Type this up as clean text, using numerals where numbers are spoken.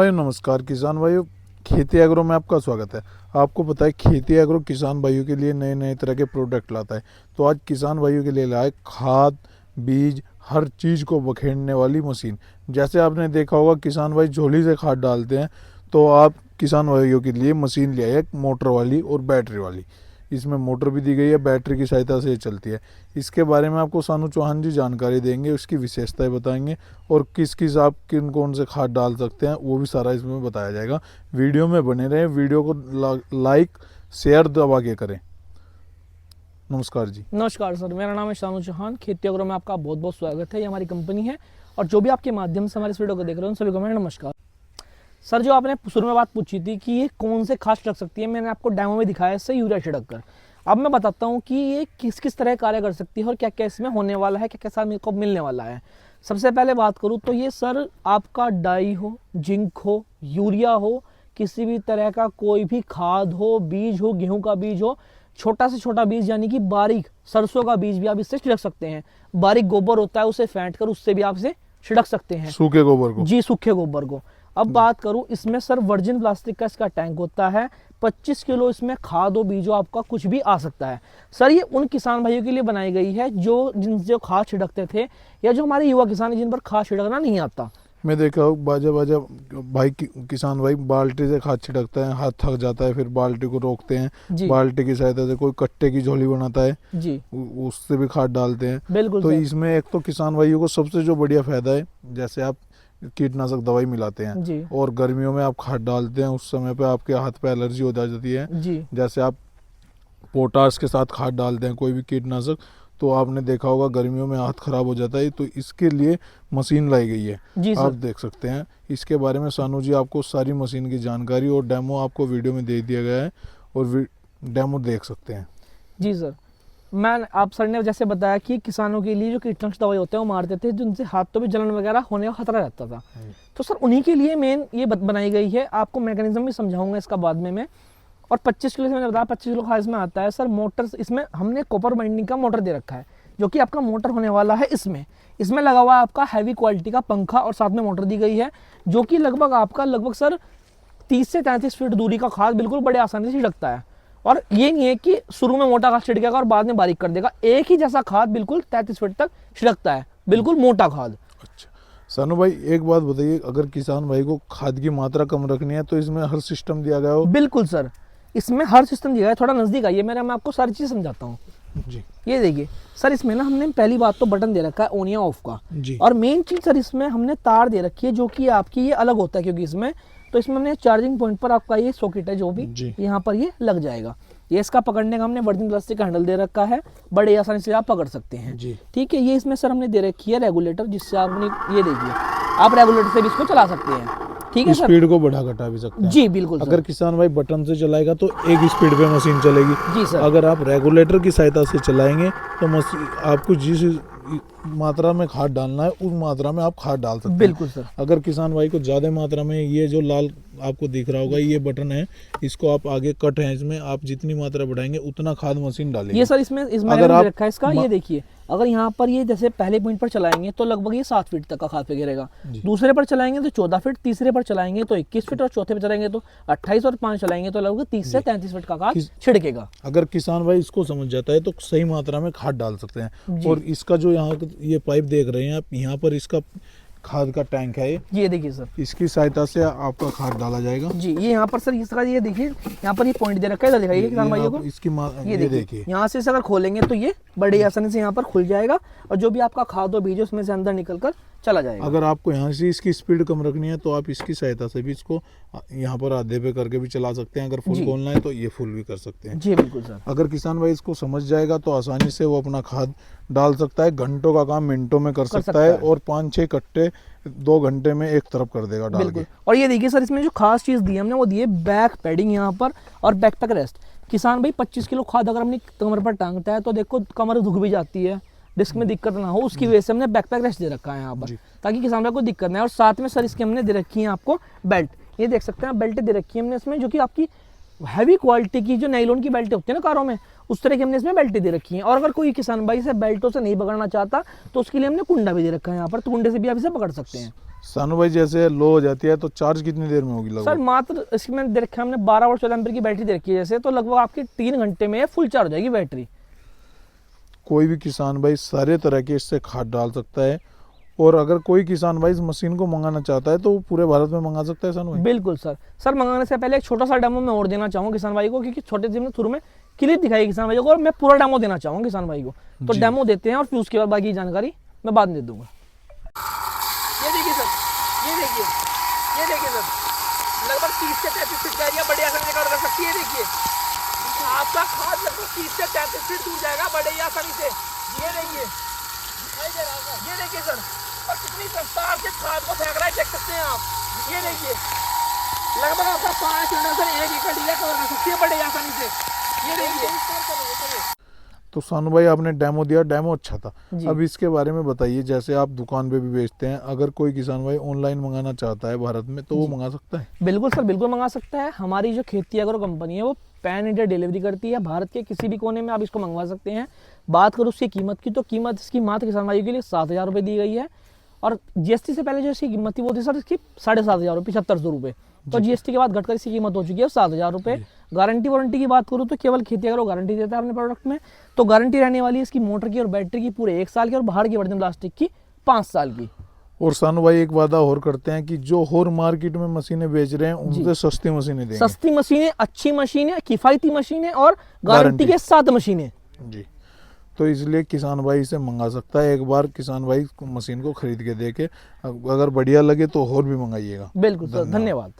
भाई नमस्कार। किसान भाइयों, खेती एग्रो में आपका स्वागत है। आपको पता है खेती एग्रो किसान भाइयों के लिए नए नए तरह के प्रोडक्ट लाता है। तो आज किसान भाइयों के लिए लाए खाद, बीज, हर चीज़ को बखेड़ने वाली मशीन। जैसे आपने देखा होगा किसान भाई झोली से खाद डालते हैं, तो आप किसान भाइयों के लिए मशीन ले आए एक मोटर वाली और बैटरी वाली। इसमें मोटर भी दी गई है, बैटरी की सहायता से ये चलती है। इसके बारे में आपको सानू चौहान जी जानकारी देंगे, उसकी विशेषताएं बताएंगे और किस किस आप किन कौन से खाद डाल सकते हैं वो भी सारा इसमें बताया जाएगा। वीडियो में बने रहें, वीडियो को लाइक शेयर दबा के करें। नमस्कार जी। नमस्कार सर, मेरा नाम है सानू चौहान। खेती एग्रो में आपका बहुत बहुत स्वागत है। ये हमारी कंपनी है और जो भी आपके माध्यम से हमारे इस वीडियो को देख रहे हैं उन सभी को मेरा नमस्कार। सर, जो आपने शुरू में बात पूछी थी कि ये कौन से खाद छिड़क सकती है, मैंने आपको डेमो में दिखाया इससे यूरिया छिड़क कर। अब मैं बताता हूँ कि ये किस किस तरह कार्य कर सकती है और क्या क्या इसमें होने वाला है, क्या क्या साथ मेरे को मिलने वाला है। सबसे पहले बात करूँ तो ये सर आपका डाई हो, जिंक हो, यूरिया हो, किसी भी तरह का कोई भी खाद हो, बीज हो, गेहूं का बीज हो, छोटा से छोटा बीज यानी कि बारीक सरसों का बीज भी आप इससे छिड़क सकते हैं। बारीक गोबर होता है, उसे फेंट कर उससे भी आप इसे छिड़क सकते हैं, सूखे गोबर को। जी, सूखे गोबर को। अब बात करूं, इसमें सर वर्जिन प्लास्टिक का इसका टैंक होता है। 25 किलो इसमें खाद और बीजो आपका कुछ भी आ सकता है। सर, ये उन किसान भाइयों के लिए बनाई गई है जो खाद छिड़कते थे या जो हमारे युवा किसान हैं जिन पर खाद छिड़कना नहीं आता। मैं देखा हूँ बाजा भाई किसान भाई बाल्टी से खाद छिड़कता है, हाथ थक जाता है, फिर बाल्टी को रोकते हैं, बाल्टी की सहायता से कोई कट्टे की झोली बनाता है जी, उससे भी खाद डालते हैं। बिल्कुल। तो इसमें एक तो किसान भाइयों को सबसे जो बढ़िया फायदा है, जैसे आप कीटनाशक दवाई मिलाते हैं जी, और गर्मियों में आप खाद डालते हैं, उस समय पे आपके हाथ पे एलर्जी हो जाती है जी। जैसे आप पोटाश के साथ खाद डालते हैं कोई भी कीटनाशक, तो आपने देखा होगा गर्मियों में हाथ खराब हो जाता है। तो इसके लिए मशीन लाई गई है जी, आप देख सकते हैं। इसके बारे में सानू जी आपको सारी मशीन की जानकारी और डेमो आपको वीडियो में दे दिया गया है और डेमो देख सकते हैं जी। सर, मैं आप सर ने जैसे बताया कि किसानों के लिए जो कीटनाशक दवाई होते हैं वो मारते थे, जिनसे हाथों पे जलन वगैरह होने का खतरा रहता था। तो सर उन्हीं के लिए मेन ये बनाई गई है। आपको मैकेनिज्म भी समझाऊंगा इसका बाद में मैं। और 25 किलो से मैंने बताया 25 किलो खाद इसमें आता है। सर मोटर, इसमें हमने कॉपर बाइंडिंग का मोटर दे रखा है जो कि आपका मोटर होने वाला है। इसमें लगा हुआ है आपका हैवी क्वालिटी का पंखा और साथ में मोटर दी गई है जो कि लगभग सर 30 से 33 फीट दूरी का खाद बिल्कुल बड़े आसानी से छिड़कता है। और ये नहीं है कि शुरू में मोटा खाद छिड़केगा और बाद में बारीक कर देगा, एक ही जैसा खाद बिल्कुल 33 फीट तक छिड़कता है, बिल्कुल मोटा खाद। अच्छा सानू भाई, एक बात बताइए, अगर किसान भाई को खाद की मात्रा कम रखनी है तो इसमें हर सिस्टम दिया गया हो? बिल्कुल सर, इसमें हर सिस्टम दिया है। थोड़ा नजदीक आइए, मैं आपको सारी चीज समझाता हूँ जी। ये देखिए सर, इसमें ना हमने पहली बात तो बटन दे रखा है ऑन या ऑफ का जी। और मेन चीज सर इसमें हमने तार दे रखी है जो कि आपकी ये अलग होता है, क्योंकि इसमें हमने चार्जिंग पॉइंट पर आपका ये सॉकेट है जो भी यहाँ पर ये लग जाएगा। ये इसका पकड़ने का हमने वर्जिन प्लास्टिक का हैंडल दे रखा है, बड़े आसानी से आप पकड़ सकते हैं जी। ठीक है, ये इसमें सर हमने दे रखी है रेगुलेटर, जिससे आपने ये देखिए आप रेगुलेटर से भी इसको चला सकते हैं। ठीक है, स्पीड को बढ़ा घटा भी सकते हैं जी। बिल्कुल, अगर किसान भाई बटन से चलाएगा तो एक स्पीड पे मशीन चलेगी जी सर। अगर आप रेगुलेटर की सहायता से चलाएंगे तो मशीन आपको जिस मात्रा में खाद डालना है उस मात्रा में आप खाद डाल सकते हैं। बिल्कुल सर। अगर किसान भाई को ज्यादा मात्रा में, ये जो लाल आपको दिख रहा होगा ये बटन है, इसको आप आगे कट है, इसमें आप जितनी मात्रा बढ़ाएंगे उतना खाद मशीन डालेगी। ये सर इसमें अगर आप रखा है इसका, ये देखिए अगर यहाँ पर ये जैसे पहले पॉइंट पर चलाएंगे तो लगभग ये 7 फीट तक का खाद गिरेगा, दूसरे पर चलाएंगे तो 14 फीट, तीसरे पर चलाएंगे तो 21 फीट और चौथे पर चलाएंगे तो 28 और 5 चलाएंगे तो लगभग 30 से 33 फीट का खाद छिड़केगा। अगर किसान भाई इसको समझ जाता है तो सही मात्रा में खाद डाल सकते हैं। और इसका जो यहाँ ये पाइप देख रहे हैं आप, यहाँ पर इसका खाद का टैंक है ये देखिए सर, इसकी सहायता से आपका खाद डाला जाएगा जी। ये यहाँ पर सर इसका ये देखिए यहाँ पर ये पॉइंट दे रखा है, दिखाइए किसान भाइयों को। इसकी ये देखिए यहाँ से अगर खोलेंगे तो ये बड़ी आसानी से यहाँ पर खुल जाएगा और जो भी आपका खाद और बीज है उसमें से अंदर निकल कर चला जाएगा। अगर आपको यहाँ से इसकी स्पीड कम रखनी है तो आप इसकी सहायता से भी इसको यहाँ पर आधे पे करके भी चला सकते हैं। अगर फुल खोलना है तो ये फुल भी कर सकते हैं जी। बिल्कुल सर। अगर किसान भाई इसको समझ जाएगा तो आसानी से वो अपना खाद डाल सकता है, घंटों का काम मिनटों में कर सकता है और 5-6 कट्टे 2 घंटे में एक तरफ कर देगा डाल के। और ये देखिए सर, इसमें जो खास चीज दी हमने वो दी है बैक पैडिंग यहाँ पर और बैकपैक रेस्ट। किसान भाई 25 किलो खाद अगर अपनी कमर पर टांगता है तो देखो कमर दुख भी जाती है, डिस्क में दिक्कत ना हो, उसकी वजह से हमने बैकपैक रेस्ट दे रखा है यहाँ पर ताकि किसान भाई को दिक्कत ना है। और साथ में सर इसके हमने दे रखी है आपको बेल्ट, ये देख सकते हैं बेल्ट दे रखी है हमने इसमें, जो कि आपकी हैवी क्वालिटी की जो नायलॉन की बेल्ट होती है ना कारों में, उस तरह की हमने इसमें बेल्ट दे रखी है। और अगर कोई किसान भाई से बेल्टों से नहीं पकड़ना चाहता तो उसके लिए हमने कुंडा भी दे रखा है यहाँ पर, तो कुंडे से भी आप इसे पकड़ सकते हैं। सानू भाई जैसे लो हो जाती है तो चार्ज कितनी देर में होगी सर लगभग? मात्र इसकी मैंने दे रखा है, हमने 12 वोल्ट 14 एम्पीयर की बैटरी दे रखी है जैसे, तो लगभग आपकी 3 घंटे में फुल चार्ज हो जाएगी बैटरी। कोई भी किसान भाई सारे तरह के इससे खाद डाल सकता है। और अगर कोई किसान भाई इस मशीन को मंगाना चाहता है तो वो पूरे भारत में मंगा सकता है सानू भाई? बिल्कुल सर। सर मंगाने से पहले एक छोटा सा डेमो मैं और देना चाहूँगा किसान भाई को, क्योंकि छोटे से शुरू में क्लिप दिखाई किसान भाई को, और मैं पूरा डेमो देना चाहूँगा किसान भाई को। तो जी। डेमो देते हैं और फिर उसके बाद बाकी की जानकारी मैं बाद में दे दूंगा। ये देखिए सर, ये देखिए सर, लगभग 30 से 33 फीट का एरिया बड़े आसानी से कवर कर सकती है। देखिए आपका खाद लगभग 30 से 33 फीट दूर जाएगा बड़े आसानी से। ये देखिए, दिखाई दे रहा है, ये देखिए सर, और कितनी रफ्तार से खाद को फेंक रहा है, देख सकते हैं आप। ये देखिए लगभग आपका 5 लीटर से 1 एकड़ एरिया कवर कर सकती है बड़े आसानी से। ये देखिए। तो सानू भाई आपने डेमो दिया, डेमो अच्छा था। जी। अब इसके बारे में बताइए, जैसे आप दुकान पे भी बेचते हैं, अगर कोई किसान भाई ऑनलाइन मंगाना चाहता है भारत में तो वो मंगा सकता है? बिल्कुल सर, बिल्कुल मंगा सकता है। हमारी जो खेती एग्रो कंपनी है वो पैन इंडिया डिलीवरी करती है, भारत के किसी भी कोने में आप इसको मंगवा सकते हैं। बात करूँ उसकी कीमत की, तो कीमत इसकी मात्र किसान भाई के लिए 7,000 रुपये दी गई है, और जीएसटी से पहले जो इसकी कीमत थी वो थी सर इसकी 7,500 रुपये, 7,500 रुपये। तो जीएसटी के बाद घटकर इसकी कीमत हो चुकी है 7,000 रुपये। गारंटी वारंटी की बात करूँ तो केवल खेती एग्रो गारंटी देता है अपने प्रोडक्ट में। तो गारंटी रहने वाली है इसकी मोटर की और बैटरी की पूरे 1 साल की, और बाहर की वर्जिन प्लास्टिक की 5 साल की। और सानू भाई एक वादा और करते हैं कि जो और मार्केट में मशीनें बेच रहे हैं उनसे सस्ती मशीनें देंगे। सस्ती मशीनें, अच्छी मशीनें, किफायती मशीनें और गारंटी के साथ मशीनें। जी। तो इसलिए किसान भाई इसे मंगा सकता है। एक बार किसान भाई मशीन को खरीद के देखे, अगर बढ़िया लगे तो और भी मंगाइएगा। बिल्कुल सर, धन्यवाद।